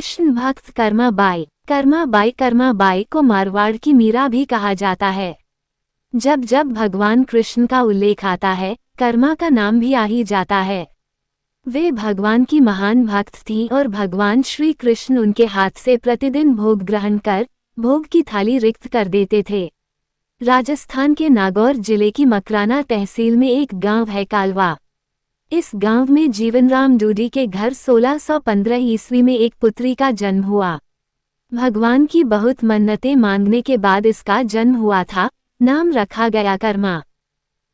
कृष्ण भक्त कर्माबाई। कर्माबाई को मारवाड़ की मीरा भी कहा जाता है। जब जब भगवान कृष्ण का उल्लेख आता है, कर्मा का नाम भी आ ही जाता है। वे भगवान की महान भक्त थीं और भगवान श्री कृष्ण उनके हाथ से प्रतिदिन भोग ग्रहण कर भोग की थाली रिक्त कर देते थे। राजस्थान के नागौर जिले की मकराना तहसील में एक गांव है कालवा। इस गांव में जीवनराम डूडी के घर 1615 ईस्वी में एक पुत्री का जन्म हुआ। भगवान की बहुत मन्नतें मांगने के बाद इसका जन्म हुआ था। नाम रखा गया कर्मा।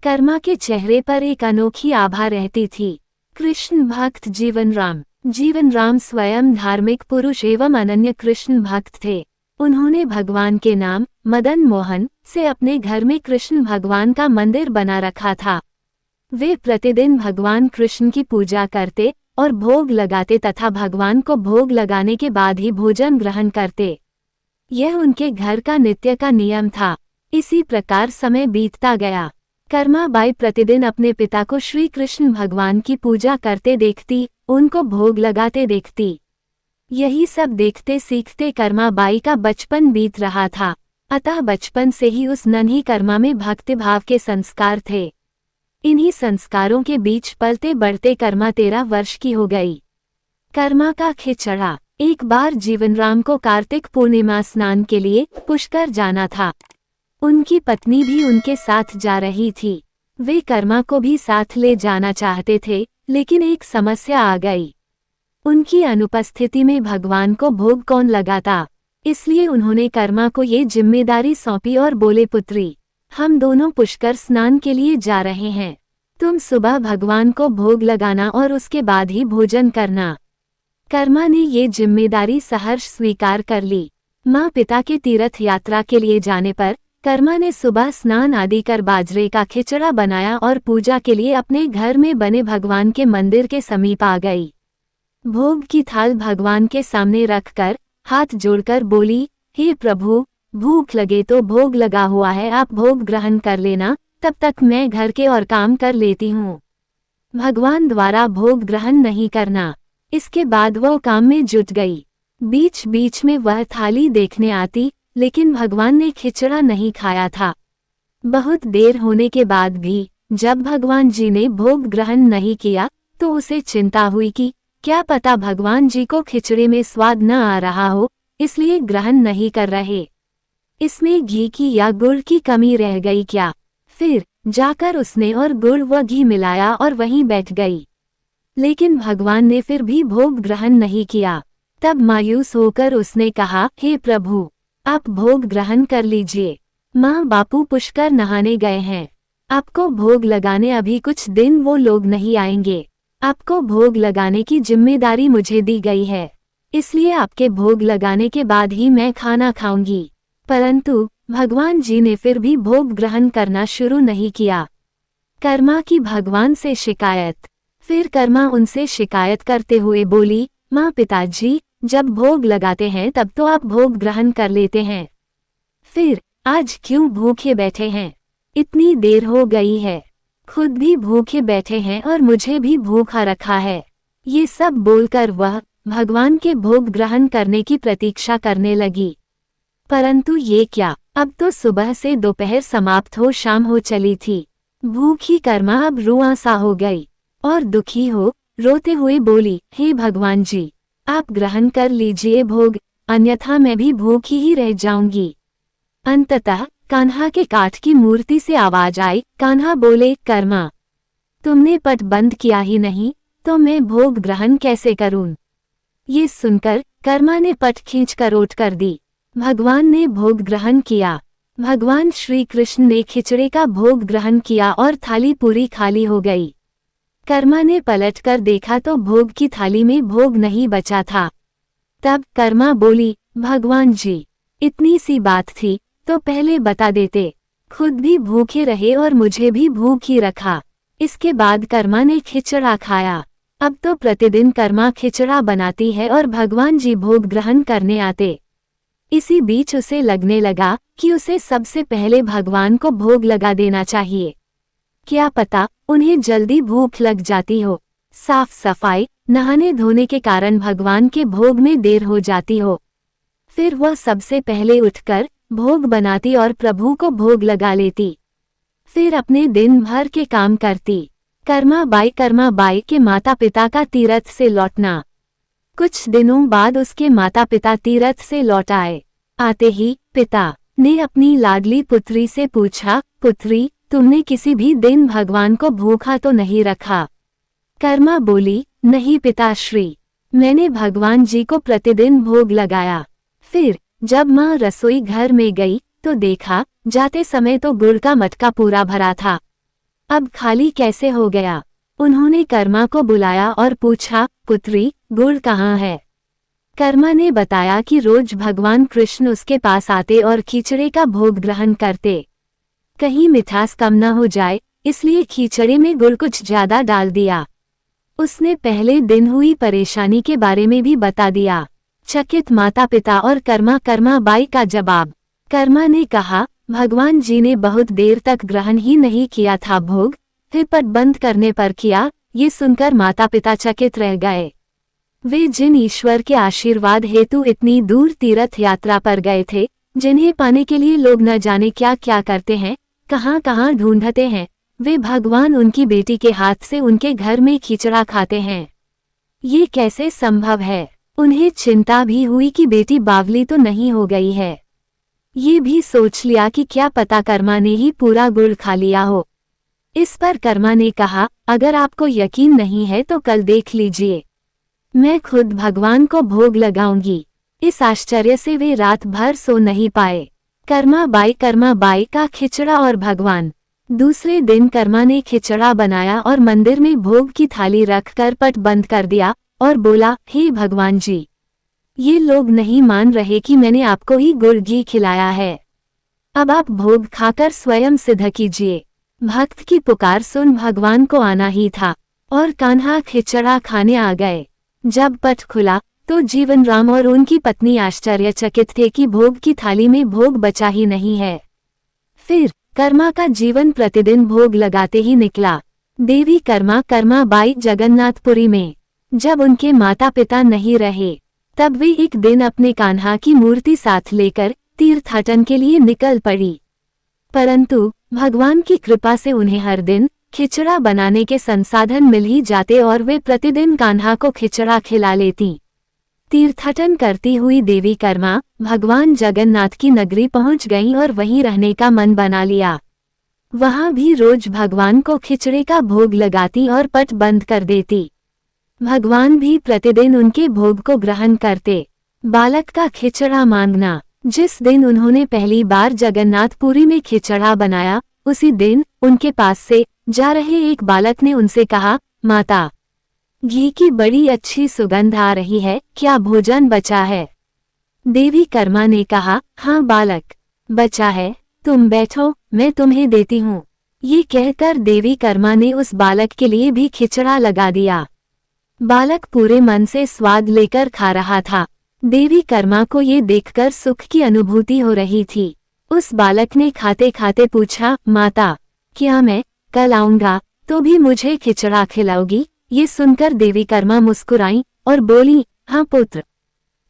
कर्मा के चेहरे पर एक अनोखी आभा रहती थी। कृष्ण भक्त जीवनराम स्वयं धार्मिक पुरुष एवं अनन्य कृष्ण भक्त थे। उन्होंने भगवान के नाम मदन मोहन से अपने घर में कृष्ण भगवान का मंदिर बना रखा था। वे प्रतिदिन भगवान कृष्ण की पूजा करते और भोग लगाते तथा भगवान को भोग लगाने के बाद ही भोजन ग्रहण करते। यह उनके घर का नित्य का नियम था। इसी प्रकार समय बीतता गया। कर्माबाई प्रतिदिन अपने पिता को श्री कृष्ण भगवान की पूजा करते देखती, उनको भोग लगाते देखती। यही सब देखते सीखते कर्माबाई का बचपन बीत रहा था। अतः बचपन से ही उस नन्ही कर्मा में भक्तिभाव के संस्कार थे। इन्हीं संस्कारों के बीच पलते बढ़ते कर्मा 13 वर्ष की हो गई। कर्मा का खिचड़ा। एक बार जीवनराम को कार्तिक पूर्णिमा स्नान के लिए पुष्कर जाना था। उनकी पत्नी भी उनके साथ जा रही थी। वे कर्मा को भी साथ ले जाना चाहते थे, लेकिन एक समस्या आ गई। उनकी अनुपस्थिति में भगवान को भोग कौन लगाता। इसलिए उन्होंने कर्मा को ये जिम्मेदारी सौंपी और बोले, पुत्री, हम दोनों पुष्कर स्नान के लिए जा रहे हैं। तुम सुबह भगवान को भोग लगाना और उसके बाद ही भोजन करना। कर्मा ने ये जिम्मेदारी सहर्ष स्वीकार कर ली। माँ पिता के तीर्थ यात्रा के लिए जाने पर कर्मा ने सुबह स्नान आदि कर बाजरे का खिचड़ा बनाया और पूजा के लिए अपने घर में बने भगवान के मंदिर के समीप आ गई। भोग की थाल भगवान के सामने रखकर हाथ जोड़कर बोली, हे प्रभु, भूख लगे तो भोग लगा हुआ है, आप भोग ग्रहण कर लेना, तब तक मैं घर के और काम कर लेती हूँ। भगवान द्वारा भोग ग्रहण नहीं करना। इसके बाद वह काम में जुट गई। बीच बीच में वह थाली देखने आती, लेकिन भगवान ने खिचड़ा नहीं खाया था। बहुत देर होने के बाद भी जब भगवान जी ने भोग ग्रहण नहीं किया तो उसे चिंता हुई कि क्या पता भगवान जी को खिचड़े में स्वाद न आ रहा हो, इसलिए ग्रहण नहीं कर रहे। इसमें घी की या गुड़ की कमी रह गई क्या। फिर जाकर उसने और गुड़ व घी मिलाया और वहीं बैठ गई। लेकिन भगवान ने फिर भी भोग ग्रहण नहीं किया। तब मायूस होकर उसने कहा, हे प्रभु, आप भोग ग्रहण कर लीजिए। माँ बापू पुष्कर नहाने गए हैं। आपको भोग लगाने अभी कुछ दिन वो लोग नहीं आएंगे। आपको भोग लगाने की जिम्मेदारी मुझे दी गई है, इसलिए आपके भोग लगाने के बाद ही मैं खाना खाऊंगी। परंतु भगवान जी ने फिर भी भोग ग्रहण करना शुरू नहीं किया। कर्मा की भगवान से शिकायत। फिर कर्मा उनसे शिकायत करते हुए बोली, माँ पिताजी, जब भोग लगाते हैं तब तो आप भोग ग्रहण कर लेते हैं, फिर आज क्यों भूखे बैठे हैं। इतनी देर हो गई है, खुद भी भूखे बैठे हैं और मुझे भी भूखा रखा है। ये सब बोलकर वह भगवान के भोग ग्रहण करने की प्रतीक्षा करने लगी। परंतु ये क्या, अब तो सुबह से दोपहर समाप्त हो शाम हो चली थी। भूखी कर्मा अब रुआंसा हो गई और दुखी हो रोते हुए बोली, हे भगवान जी, आप ग्रहण कर लीजिए भोग, अन्यथा मैं भी भूखी ही रह जाऊंगी। अंततः कान्हा के काठ की मूर्ति से आवाज आई। कान्हा बोले, कर्मा, तुमने पट बंद किया ही नहीं, तो मैं भोग ग्रहण कैसे करूं। ये सुनकर कर्मा ने पट खींचकर उठ कर दी। भगवान ने भोग ग्रहण किया। भगवान श्री कृष्ण ने खिचड़े का भोग ग्रहण किया और थाली पूरी खाली हो गई। कर्मा ने पलटकर देखा तो भोग की थाली में भोग नहीं बचा था। तब कर्मा बोली, भगवान जी, इतनी सी बात थी तो पहले बता देते, खुद भी भूखे रहे और मुझे भी भूख ही रखा। इसके बाद कर्मा ने खिचड़ा खाया। अब तो प्रतिदिन कर्मा खिचड़ा बनाती है और भगवान जी भोग ग्रहण करने आते। इसी बीच उसे लगने लगा कि उसे सबसे पहले भगवान को भोग लगा देना चाहिए। क्या पता उन्हें जल्दी भूख लग जाती हो। साफ सफाई नहाने धोने के कारण भगवान के भोग में देर हो जाती हो। फिर वह सबसे पहले उठकर भोग बनाती और प्रभु को भोग लगा लेती। फिर अपने दिन भर के काम करती। कर्मा बाई के माता पिता का तीर्थ से लौटना। कुछ दिनों बाद उसके माता पिता तीर्थ से लौट आए। आते ही पिता ने अपनी लाडली पुत्री से पूछा, पुत्री, तुमने किसी भी दिन भगवान को भूखा तो नहीं रखा? कर्मा बोली, नहीं पिताश्री, मैंने भगवान जी को प्रतिदिन भोग लगाया। फिर जब माँ रसोई घर में गई तो देखा जाते समय तो गुड़ का मटका पूरा भरा था, अब खाली कैसे हो गया? उन्होंने कर्मा को बुलाया और पूछा, पुत्री, गुड़ कहाँ है? कर्मा ने बताया कि रोज भगवान कृष्ण उसके पास आते और खिचड़े का भोग ग्रहण करते। कहीं मिठास कम न हो जाए इसलिए खिचड़े में गुड़ कुछ ज्यादा डाल दिया। उसने पहले दिन हुई परेशानी के बारे में भी बता दिया। चकित माता पिता और कर्मा बाई का जवाब। कर्मा ने कहा, भगवान जी ने बहुत देर तक ग्रहण ही नहीं किया था भोग, फिर पट बंद करने पर किया। ये सुनकर माता पिता चकित रह गए। वे जिन ईश्वर के आशीर्वाद हेतु इतनी दूर तीर्थ यात्रा पर गए थे, जिन्हें पाने के लिए लोग न जाने क्या क्या करते हैं, कहाँ कहाँ ढूंढते हैं, वे भगवान उनकी बेटी के हाथ से उनके घर में खिचड़ा खाते हैं। ये कैसे संभव है? उन्हें चिंता भी हुई कि बेटी बावली तो नहीं हो गई है। ये भी सोच लिया कि क्या पता कर्मा ने ही पूरा गुड़ खा लिया हो। इस पर कर्मा ने कहा, अगर आपको यकीन नहीं है तो कल देख लीजिए, मैं खुद भगवान को भोग लगाऊंगी। इस आश्चर्य से वे रात भर सो नहीं पाए। कर्मा बाई का खिचड़ा और भगवान। दूसरे दिन कर्मा ने खिचड़ा बनाया और मंदिर में भोग की थाली रखकर पट बंद कर दिया और बोला, हे भगवान जी, ये लोग नहीं मान रहे कि मैंने आपको ही गुड़ घी खिलाया है, अब आप भोग खाकर स्वयं सिद्ध कीजिए। भक्त की पुकार सुन भगवान को आना ही था और कान्हा खिचड़ा खाने आ गए। जब पट खुला तो जीवन राम और उनकी पत्नी आश्चर्यचकित थे कि भोग की थाली में भोग बचा ही नहीं है। फिर कर्मा का जीवन प्रतिदिन भोग लगाते ही निकला। देवी कर्मा बाई जगन्नाथपुरी में जब उनके माता पिता नहीं रहे, तब वे एक दिन अपने कान्हा की मूर्ति साथ लेकर तीर्थाटन के लिए निकल पड़ी। परंतु भगवान की कृपा से उन्हें हर दिन खिचड़ा बनाने के संसाधन मिल ही जाते और वे प्रतिदिन कान्हा को खिचड़ा खिला लेती। तीर्थाटन करती हुई देवी कर्मा भगवान जगन्नाथ की नगरी पहुंच गईं और वहीं रहने का मन बना लिया। वहां भी रोज भगवान को खिचड़े का भोग लगाती और पट बंद कर देती। भगवान भी प्रतिदिन उनके भोग को ग्रहण करते। बालक का खिचड़ा मांगना। जिस दिन उन्होंने पहली बार जगन्नाथपुरी में खिचड़ा बनाया, उसी दिन उनके पास से जा रहे एक बालक ने उनसे कहा, माता, घी की बड़ी अच्छी सुगंध आ रही है, क्या भोजन बचा है? देवी कर्मा ने कहा, हाँ बालक, बचा है, तुम बैठो, मैं तुम्हें देती हूँ। ये कहकर देवी कर्मा ने उस बालक के लिए भी खिचड़ा लगा दिया। बालक पूरे मन से स्वाद लेकर खा रहा था। देवी कर्मा को ये देखकर सुख की अनुभूति हो रही थी। उस बालक ने खाते खाते पूछा, माता, क्या मैं कल आऊंगा तो भी मुझे खिचड़ा खिलाओगी? ये सुनकर देवी कर्मा मुस्कुराई और बोली, हाँ पुत्र,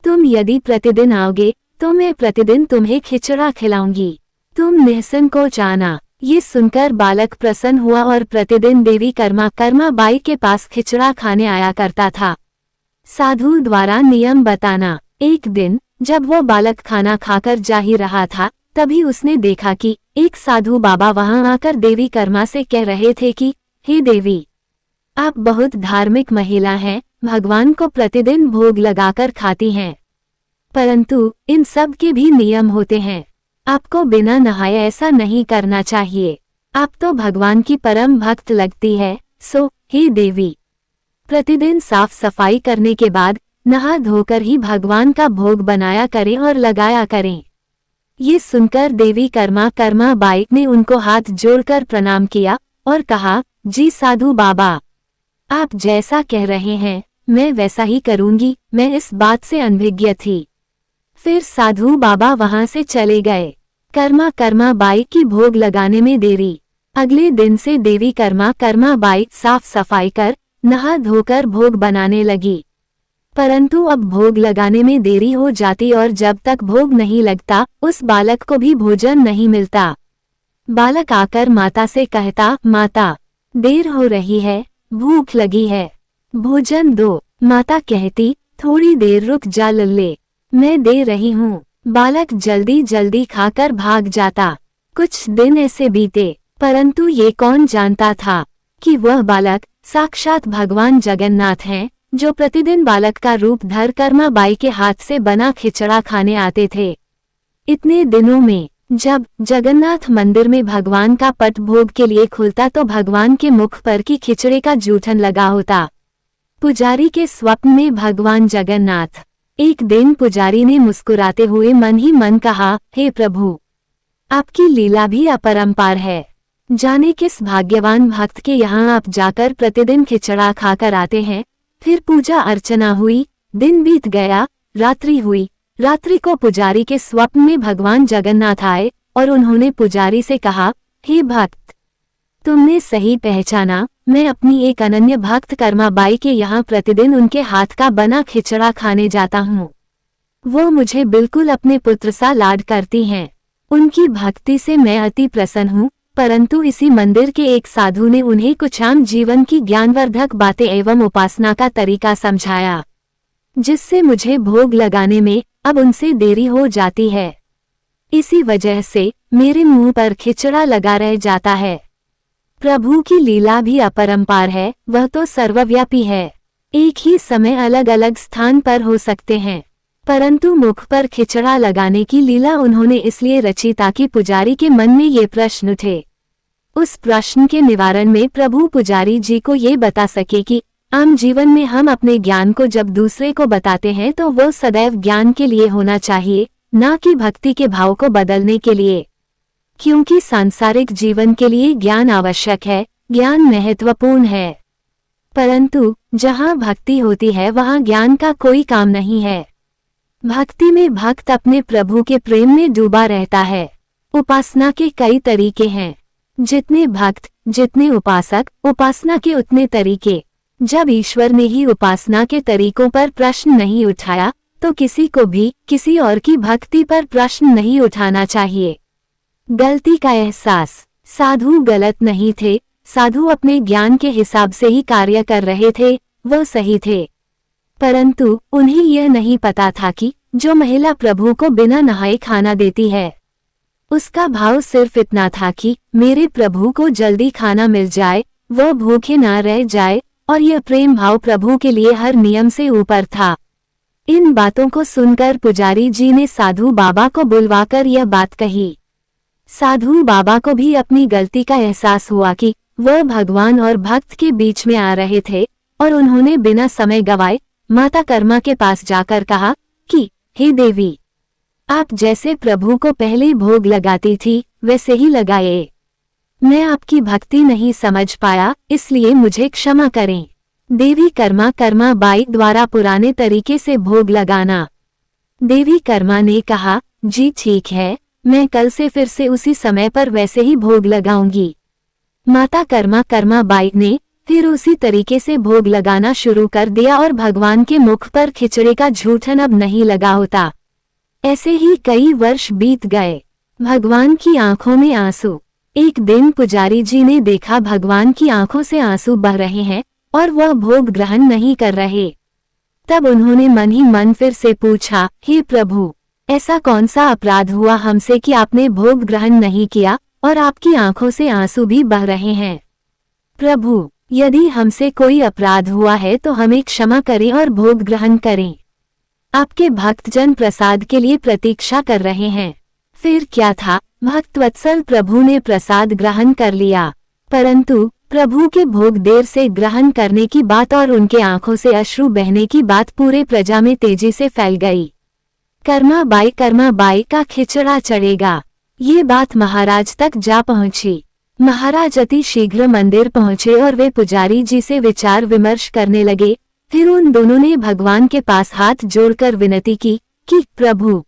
तुम यदि प्रतिदिन आओगे तो मैं प्रतिदिन तुम्हें खिचड़ा खिलाऊंगी, तुम निःसंकोच आना। ये सुनकर बालक प्रसन्न हुआ और प्रतिदिन देवी कर्मा बाई के पास खिचड़ा खाने आया करता था। साधु द्वारा नियम बताना। एक दिन जब वो बालक खाना खाकर जा ही रहा था, तभी उसने देखा कि एक साधु बाबा वहां आकर देवी कर्मा से कह रहे थे कि, हे देवी, आप बहुत धार्मिक महिला हैं, भगवान को प्रतिदिन भोग लगाकर खाती हैं, परंतु इन सब के भी नियम होते हैं। आपको बिना नहाए ऐसा नहीं करना चाहिए। आप तो भगवान की परम भक्त लगती है, सो हे देवी, प्रतिदिन साफ सफाई करने के बाद नहा धोकर ही भगवान का भोग बनाया करें और लगाया करें। ये सुनकर देवी कर्मा बाई ने उनको हाथ जोड़कर प्रणाम किया और कहा, जी साधु बाबा, आप जैसा कह रहे हैं मैं वैसा ही करूंगी, मैं इस बात से अनभिज्ञ थी। फिर साधु बाबा वहां से चले गए। कर्मा बाई की भोग लगाने में देरी। अगले दिन से देवी कर्मा बाई साफ सफाई कर नहा धोकर भोग बनाने लगी। परंतु अब भोग लगाने में देरी हो जाती और जब तक भोग नहीं लगता उस बालक को भी भोजन नहीं मिलता। बालक आकर माता से कहता, माता देर हो रही है, भूख लगी है, भोजन दो। माता कहती, थोड़ी देर रुक जा लल्ले, मैं दे रही हूँ। बालक जल्दी जल्दी खाकर भाग जाता। कुछ दिन ऐसे बीते, परंतु ये कौन जानता था कि वह बालक साक्षात भगवान जगन्नाथ हैं, जो प्रतिदिन बालक का रूप धर कर्मा बाई के हाथ से बना खिचड़ा खाने आते थे। इतने दिनों में जब जगन्नाथ मंदिर में भगवान का पट भोग के लिए खुलता तो भगवान के मुख पर की खिचड़े का जूठन लगा होता। पुजारी के स्वप्न में भगवान जगन्नाथ। एक दिन पुजारी ने मुस्कुराते हुए मन ही मन कहा, हे प्रभु, आपकी लीला भी अपरंपार है। जाने किस भाग्यवान भक्त के यहाँ आप जाकर प्रतिदिन खिचड़ा खाकर आते हैं। फिर पूजा अर्चना हुई, दिन बीत गया, रात्रि हुई। रात्रि को पुजारी के स्वप्न में भगवान जगन्नाथ आए और उन्होंने पुजारी से कहा, हे भक्त, तुमने सही पहचाना, मैं अपनी एक अनन्य भक्त कर्मा बाई के यहाँ प्रतिदिन उनके हाथ का बना खिचड़ा खाने जाता हूँ। वो मुझे बिल्कुल अपने पुत्र सा लाड करती हैं। उनकी भक्ति से मैं अति प्रसन्न हूँ। परंतु इसी मंदिर के एक साधु ने उन्हें कुछ आम जीवन की ज्ञानवर्धक बातें एवं उपासना का तरीका समझाया, जिससे मुझे भोग लगाने में अब उनसे देरी हो जाती है। इसी वजह से मेरे मुंह पर खिचड़ा लगा रह जाता है। प्रभु की लीला भी अपरंपार है, वह तो सर्वव्यापी है। एक ही समय अलग अलग स्थान पर हो सकते हैं, परंतु मुख पर खिचड़ा लगाने की लीला उन्होंने इसलिए रची ताकि पुजारी के मन में ये प्रश्न उठे। उस प्रश्न के निवारण में प्रभु पुजारी जी को ये बता सके कि आम जीवन में हम अपने ज्ञान को जब दूसरे को बताते हैं तो वो सदैव ज्ञान के लिए होना चाहिए, न कि भक्ति के भाव को बदलने के लिए। क्योंकि सांसारिक जीवन के लिए ज्ञान आवश्यक है, ज्ञान महत्वपूर्ण है, परंतु जहाँ भक्ति होती है वहाँ ज्ञान का कोई काम नहीं है। भक्ति में भक्त अपने प्रभु के प्रेम में डूबा रहता है। उपासना के कई तरीके हैं। जितने भक्त, जितने उपासक, उपासना के उतने तरीके। जब ईश्वर ने ही उपासना के तरीकों पर प्रश्न नहीं उठाया तो किसी को भी किसी और की भक्ति पर प्रश्न नहीं उठाना चाहिए। गलती का एहसास। साधु गलत नहीं थे, साधु अपने ज्ञान के हिसाब से ही कार्य कर रहे थे, वह सही थे। परंतु उन्हें यह नहीं पता था कि जो महिला प्रभु को बिना नहाए खाना देती है, उसका भाव सिर्फ इतना था कि मेरे प्रभु को जल्दी खाना मिल जाए, वह भूखे ना रह जाए, और यह प्रेम भाव प्रभु के लिए हर नियम से ऊपर था। इन बातों को सुनकर पुजारी जी ने साधु बाबा को बुलवाकर यह बात कही। साधु बाबा को भी अपनी गलती का एहसास हुआ कि वह भगवान और भक्त के बीच में आ रहे थे, और उन्होंने बिना समय गवाए माता कर्मा के पास जाकर कहा कि हे देवी, आप जैसे प्रभु को पहले भोग लगाती थी वैसे ही लगाए। मैं आपकी भक्ति नहीं समझ पाया, इसलिए मुझे क्षमा करें। देवी कर्मा बाई द्वारा पुराने तरीके से भोग लगाना। देवी कर्मा ने कहा, जी ठीक है, मैं कल से फिर से उसी समय पर वैसे ही भोग लगाऊंगी। माता कर्मा बाई ने फिर उसी तरीके से भोग लगाना शुरू कर दिया और भगवान के मुख पर खिचड़े का जूठन अब नहीं लगा होता। ऐसे ही कई वर्ष बीत गए। भगवान की आंखों में आंसू। एक दिन पुजारी जी ने देखा भगवान की आंखों से आंसू बह रहे हैं और वह भोग ग्रहण नहीं कर रहे। तब उन्होंने मन ही मन फिर से पूछा, हे प्रभु, ऐसा कौन सा अपराध हुआ हमसे कि आपने भोग ग्रहण नहीं किया और आपकी आंखों से आंसू भी बह रहे हैं। प्रभु, यदि हमसे कोई अपराध हुआ है तो हमें क्षमा करें और भोग ग्रहण करें। आपके भक्तजन प्रसाद के लिए प्रतीक्षा कर रहे हैं। फिर क्या था, भक्तवत्सल प्रभु ने प्रसाद ग्रहण कर लिया, परंतु प्रभु के भोग देर से ग्रहण करने की बात और उनके आंखों से अश्रु बहने की बात पूरे प्रजा में तेजी से फैल गई। कर्मा बाई का खिचड़ा चढ़ेगा, ये बात महाराज तक जा पहुंची। महाराज अति शीघ्र मंदिर पहुंचे और वे पुजारी जी से विचार विमर्श करने लगे। फिर उन दोनों ने भगवान के पास हाथ जोड़कर विनती की कि प्रभु,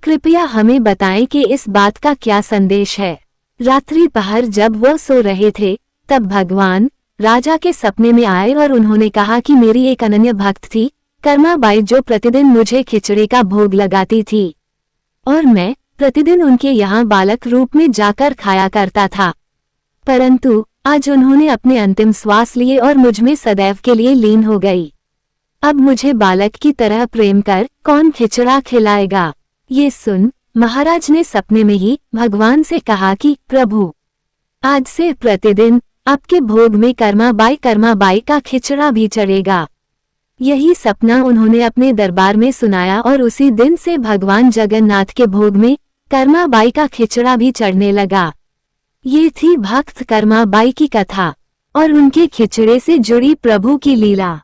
कृपया हमें बताएं कि इस बात का क्या संदेश है। रात्रि पहर जब वह सो रहे थे तब भगवान राजा के सपने में आए और उन्होंने कहा कि मेरी एक अनन्य भक्त थी कर्माबाई, जो प्रतिदिन मुझे खिचड़ी का भोग लगाती थी और मैं प्रतिदिन उनके यहाँ बालक रूप में जाकर खाया करता था। परंतु आज उन्होंने अपने अंतिम श्वास लिए और मुझमें सदैव के लिए लीन हो गई। अब मुझे बालक की तरह प्रेम कर कौन खिचड़ा खिलाएगा। ये सुन महाराज ने सपने में ही भगवान से कहा कि प्रभु, आज से प्रतिदिन आपके भोग में कर्माबाई का खिचड़ा भी चढ़ेगा। यही सपना उन्होंने अपने दरबार में सुनाया और उसी दिन से भगवान जगन्नाथ के भोग में कर्माबाई का खिचड़ा भी चढ़ने लगा। ये थी भक्त कर्माबाई की कथा और उनके खिचड़े से जुड़ी प्रभु की लीला।